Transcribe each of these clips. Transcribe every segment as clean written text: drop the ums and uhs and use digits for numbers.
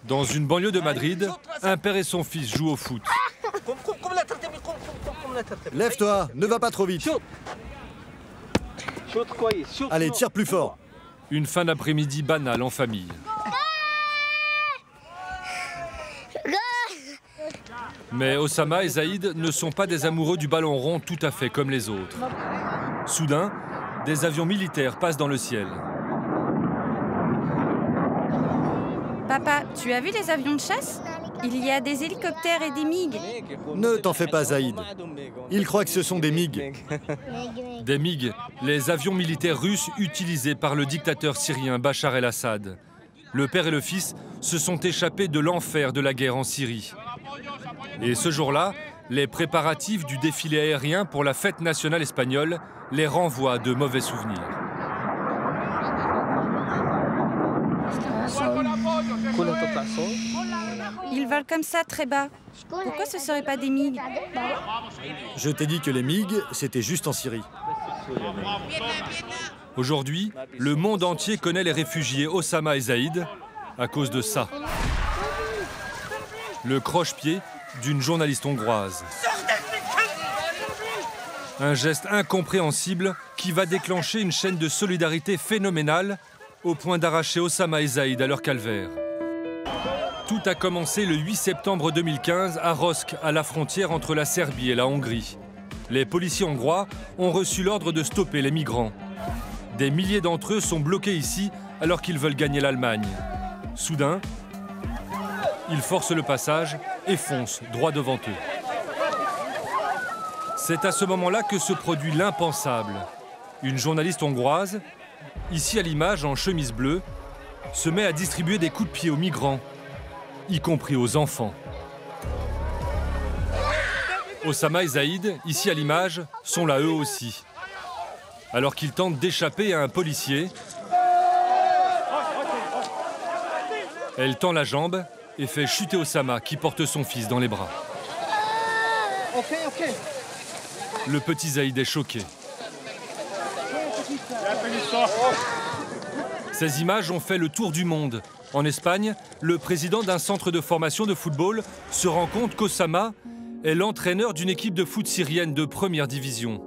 Dans une banlieue de Madrid, un père et son fils jouent au foot. Lève-toi, ne va pas trop vite. Allez, tire plus fort. Une fin d'après-midi banale en famille. Mais Osama et Zaïd ne sont pas des amoureux du ballon rond tout à fait comme les autres. Soudain, des avions militaires passent dans le ciel. Papa, tu as vu les avions de chasse? Il y a des hélicoptères et des MiG. Ne t'en fais pas, Zaïd. Il croit que ce sont des MiG. Des MiG, les avions militaires russes utilisés par le dictateur syrien Bachar el-Assad. Le père et le fils se sont échappés de l'enfer de la guerre en Syrie. Et ce jour-là, les préparatifs du défilé aérien pour la fête nationale espagnole les renvoient de mauvais souvenirs. Ils volent comme ça, très bas. Pourquoi ce ne serait pas des MiG? Je t'ai dit que les MiG, c'était juste en Syrie. Aujourd'hui, le monde entier connaît les réfugiés Osama et Zaïd à cause de ça. Le croche-pied d'une journaliste hongroise. Un geste incompréhensible qui va déclencher une chaîne de solidarité phénoménale au point d'arracher Osama et Zaïd à leur calvaire. Tout a commencé le 8 septembre 2015 à Rosk, à la frontière entre la Serbie et la Hongrie. Les policiers hongrois ont reçu l'ordre de stopper les migrants. Des milliers d'entre eux sont bloqués ici alors qu'ils veulent gagner l'Allemagne. Soudain, ils forcent le passage et foncent droit devant eux. C'est à ce moment-là que se produit l'impensable. Une journaliste hongroise, ici à l'image en chemise bleue, se met à distribuer des coups de pied aux migrants, y compris aux enfants. Osama et Zaïd, ici à l'image, sont là eux aussi. Alors qu'ils tentent d'échapper à un policier, elle tend la jambe et fait chuter Osama qui porte son fils dans les bras. Le petit Zaïd est choqué. Ces images ont fait le tour du monde. En Espagne, le président d'un centre de formation de football se rend compte qu'Osama est l'entraîneur d'une équipe de foot syrienne de première division.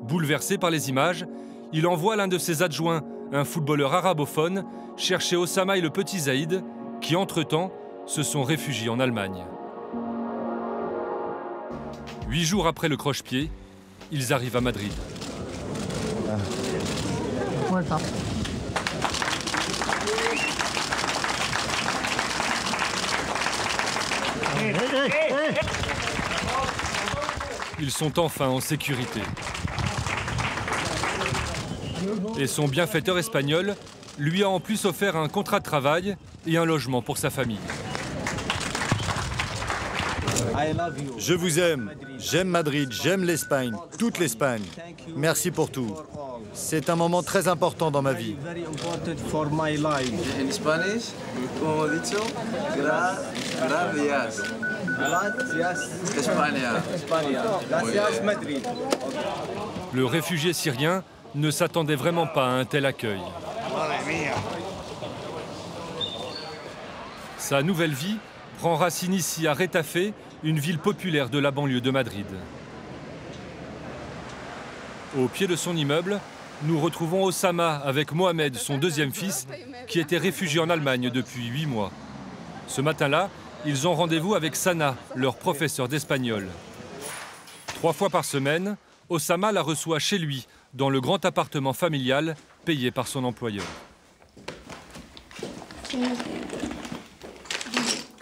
Bouleversé par les images, il envoie l'un de ses adjoints, un footballeur arabophone, chercher Osama et le petit Zaïd, qui entre-temps se sont réfugiés en Allemagne. 8 jours après le croche-pied, ils arrivent à Madrid. Ils sont enfin en sécurité. Et son bienfaiteur espagnol lui a en plus offert un contrat de travail et un logement pour sa famille. Je vous aime. J'aime Madrid, j'aime l'Espagne, toute l'Espagne. Merci pour tout. C'est un moment très important dans ma vie. En Spanish, como he dicho, gracias. Gracias, Madrid. Le réfugié syrien ne s'attendait vraiment pas à un tel accueil. Sa nouvelle vie prend racine ici à Retafe, une ville populaire de la banlieue de Madrid. Au pied de son immeuble, nous retrouvons Osama avec Mohamed, son deuxième fils, qui était réfugié en Allemagne depuis 8 mois. Ce matin-là, ils ont rendez-vous avec Sana, leur professeur d'espagnol. 3 fois par semaine, Osama la reçoit chez lui, dans le grand appartement familial payé par son employeur.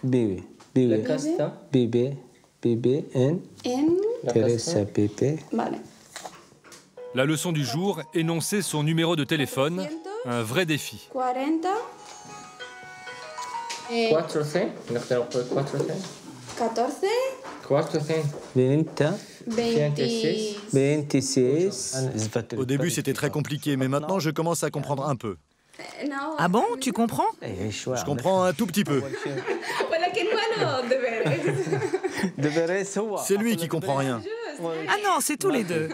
Bébé, bébé, bébé, bébé, Teresa, bébé. La leçon du jour, énoncer son numéro de téléphone, un vrai défi. 40. 26. Au début, c'était très compliqué, mais maintenant, je commence à comprendre un peu. Ah bon, tu comprends? Je comprends un tout petit peu. C'est lui qui comprend rien. Ah non, c'est tous les deux.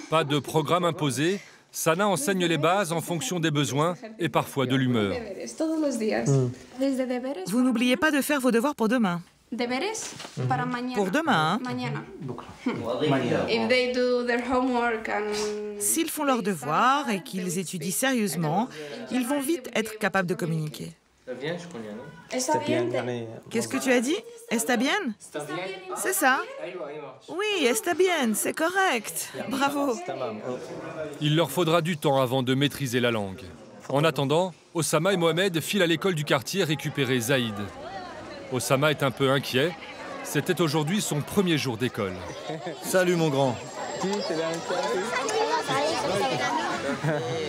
Pas de programme imposé, Sana enseigne les bases en fonction des besoins et parfois de l'humeur. Vous n'oubliez pas de faire vos devoirs pour demain. Pour demain, hein? S'ils font leurs devoirs et qu'ils étudient sérieusement, ils vont vite être capables de communiquer. Qu'est-ce que tu as dit? Está bien? C'est ça? Oui, está bien, c'est correct. Bravo. Il leur faudra du temps avant de maîtriser la langue. En attendant, Osama et Mohamed filent à l'école du quartier récupérer Zaïd. Osama est un peu inquiet. C'était aujourd'hui son premier jour d'école. Salut mon grand.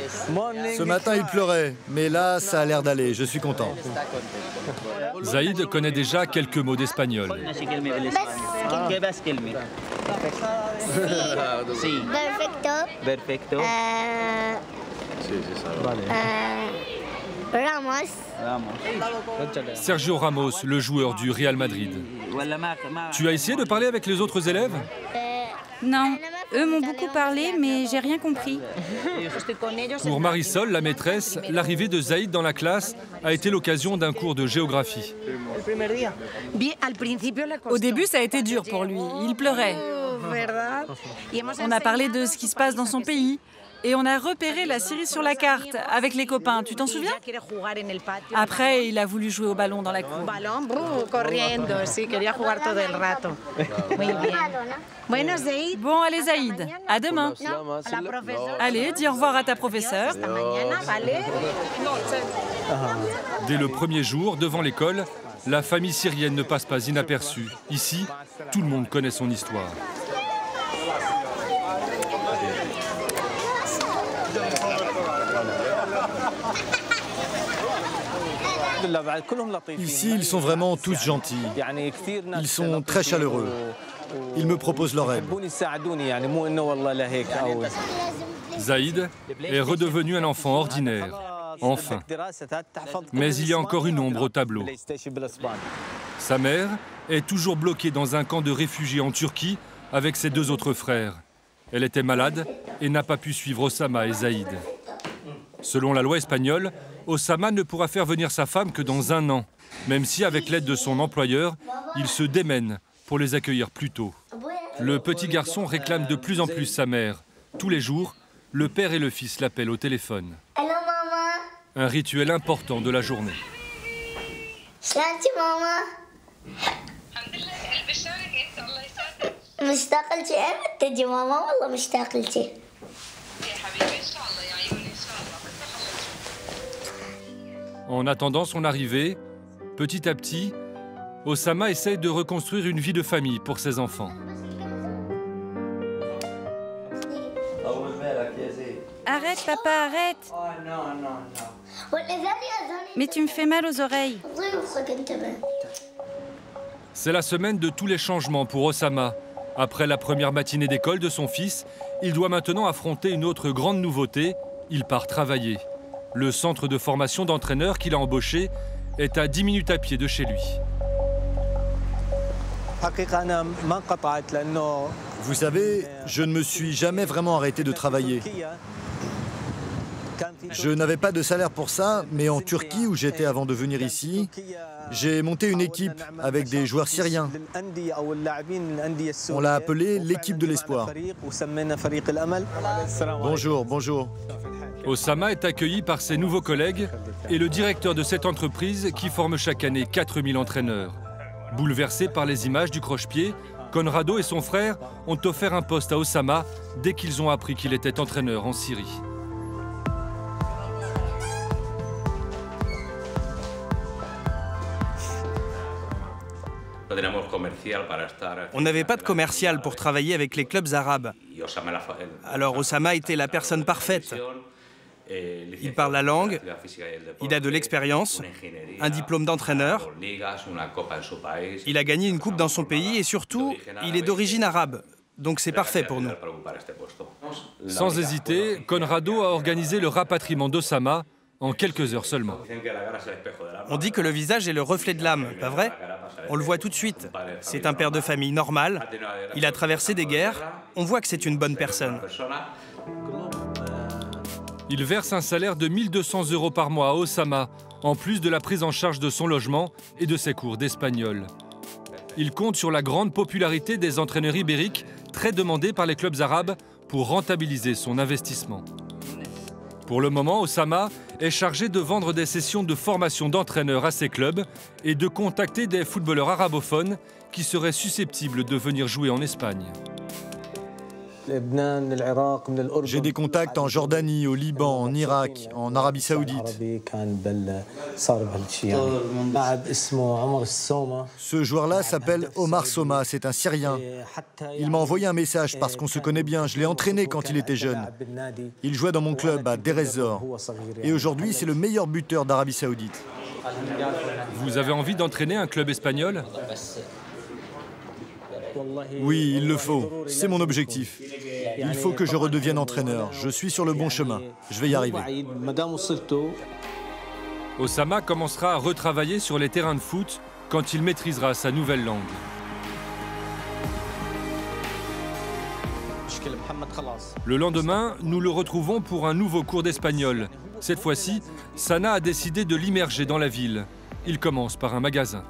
Ce matin, il pleurait, mais là, ça a l'air d'aller. Je suis content. Zaïd connaît déjà quelques mots d'espagnol. Perfecto. Ramos. Sergio Ramos, le joueur du Real Madrid. Tu as essayé de parler avec les autres élèves? Non, eux m'ont beaucoup parlé, mais j'ai rien compris. Pour Marisol, la maîtresse, l'arrivée de Zaïd dans la classe a été l'occasion d'un cours de géographie. Au début, ça a été dur pour lui. Il pleurait. On a parlé de ce qui se passe dans son pays. Et on a repéré la Syrie sur la carte avec les copains. Tu t'en souviens? Après, il a voulu jouer au ballon dans la cour. Bon, allez Zaïd, à demain. Allez, dis au revoir à ta professeure. Dès le premier jour, devant l'école, la famille syrienne ne passe pas inaperçue. Ici, tout le monde connaît son histoire. Ici, ils sont vraiment tous gentils. Ils sont très chaleureux. Ils me proposent leur aide. Zaïd est redevenu un enfant ordinaire, enfin. Mais il y a encore une ombre au tableau. Sa mère est toujours bloquée dans un camp de réfugiés en Turquie avec ses deux autres frères. Elle était malade et n'a pas pu suivre Osama et Zaïd. Selon la loi espagnole, Osama ne pourra faire venir sa femme que dans 1 an, même si, avec l'aide de son employeur, il se démène pour les accueillir plus tôt. Le petit garçon réclame de plus en plus sa mère. Tous les jours, le père et le fils l'appellent au téléphone. Hello, maman. Un rituel important de la journée. شلونتي ماما؟ مشتاقة لك أمتى تجي ماما والله مشتاقة لك. En attendant son arrivée, petit à petit, Osama essaye de reconstruire une vie de famille pour ses enfants. Arrête, papa, arrête. Mais tu me fais mal aux oreilles. C'est la semaine de tous les changements pour Osama. Après la première matinée d'école de son fils, il doit maintenant affronter une autre grande nouveauté. Il part travailler. Le centre de formation d'entraîneur qu'il a embauché est à 10 minutes à pied de chez lui. Vous savez, je ne me suis jamais vraiment arrêté de travailler. Je n'avais pas de salaire pour ça, mais en Turquie, où j'étais avant de venir ici, j'ai monté une équipe avec des joueurs syriens. On l'a appelée l'équipe de l'espoir. Bonjour, bonjour. Osama est accueilli par ses nouveaux collègues et le directeur de cette entreprise qui forme chaque année 4000 entraîneurs. Bouleversés par les images du croche-pied, Conrado et son frère ont offert un poste à Osama dès qu'ils ont appris qu'il était entraîneur en Syrie. On n'avait pas de commercial pour travailler avec les clubs arabes. Alors Osama était la personne parfaite. Il parle la langue, il a de l'expérience, un diplôme d'entraîneur, il a gagné une coupe dans son pays et surtout, il est d'origine arabe. Donc c'est parfait pour nous. Sans hésiter, Conrado a organisé le rapatriement d'Osama en quelques heures seulement. On dit que le visage est le reflet de l'âme, pas vrai? On le voit tout de suite. C'est un père de famille normal. Il a traversé des guerres. On voit que c'est une bonne personne. Il verse un salaire de 1 200 € par mois à Osama, en plus de la prise en charge de son logement et de ses cours d'espagnol. Il compte sur la grande popularité des entraîneurs ibériques, très demandés par les clubs arabes, pour rentabiliser son investissement. Pour le moment, Osama est chargé de vendre des sessions de formation d'entraîneurs à ses clubs et de contacter des footballeurs arabophones qui seraient susceptibles de venir jouer en Espagne. J'ai des contacts en Jordanie, au Liban, en Irak, en Arabie Saoudite. Ce joueur-là s'appelle Omar Soma, c'est un Syrien. Il m'a envoyé un message parce qu'on se connaît bien, je l'ai entraîné quand il était jeune. Il jouait dans mon club à Deir ez-Zor. Et aujourd'hui, c'est le meilleur buteur d'Arabie Saoudite. Vous avez envie d'entraîner un club espagnol ? Oui, il le faut. C'est mon objectif. Il faut que je redevienne entraîneur. Je suis sur le bon chemin. Je vais y arriver. Osama commencera à retravailler sur les terrains de foot quand il maîtrisera sa nouvelle langue. Le lendemain, nous le retrouvons pour un nouveau cours d'espagnol. Cette fois-ci, Sana a décidé de l'immerger dans la ville. Il commence par un magasin.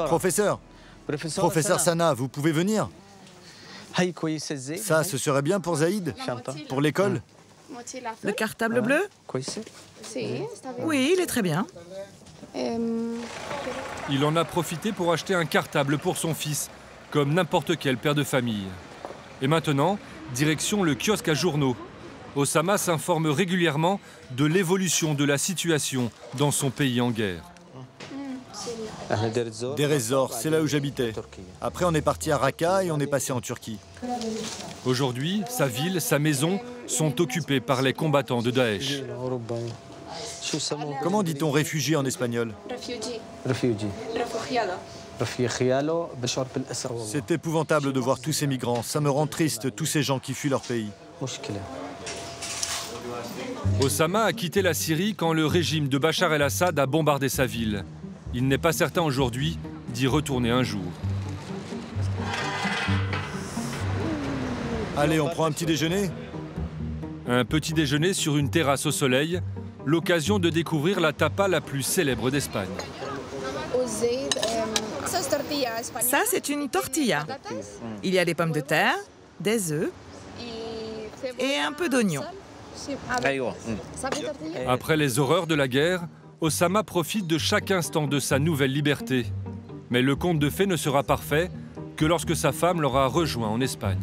Professeur Sana, vous pouvez venir? Ça, ce serait bien pour Zaïd? Pour l'école? Le cartable bleu? Oui, il est très bien. Il en a profité pour acheter un cartable pour son fils, comme n'importe quel père de famille. Et maintenant, direction le kiosque à journaux. Osama s'informe régulièrement de l'évolution de la situation dans son pays en guerre. Deir ez-Zor, c'est là où j'habitais. Après, on est parti à Raqqa et on est passé en Turquie. Aujourd'hui, sa ville, sa maison sont occupées par les combattants de Daesh. Comment dit-on réfugié en espagnol? C'est épouvantable de voir tous ces migrants. Ça me rend triste, tous ces gens qui fuient leur pays. Osama a quitté la Syrie quand le régime de Bachar el-Assad a bombardé sa ville. Il n'est pas certain aujourd'hui d'y retourner un jour. Allez, on prend un petit déjeuner? Un petit déjeuner sur une terrasse au soleil, l'occasion de découvrir la tapa la plus célèbre d'Espagne. Ça, c'est une tortilla. Il y a des pommes de terre, des œufs et un peu d'oignon. Après les horreurs de la guerre, Osama profite de chaque instant de sa nouvelle liberté. Mais le conte de fées ne sera parfait que lorsque sa femme l'aura rejoint en Espagne.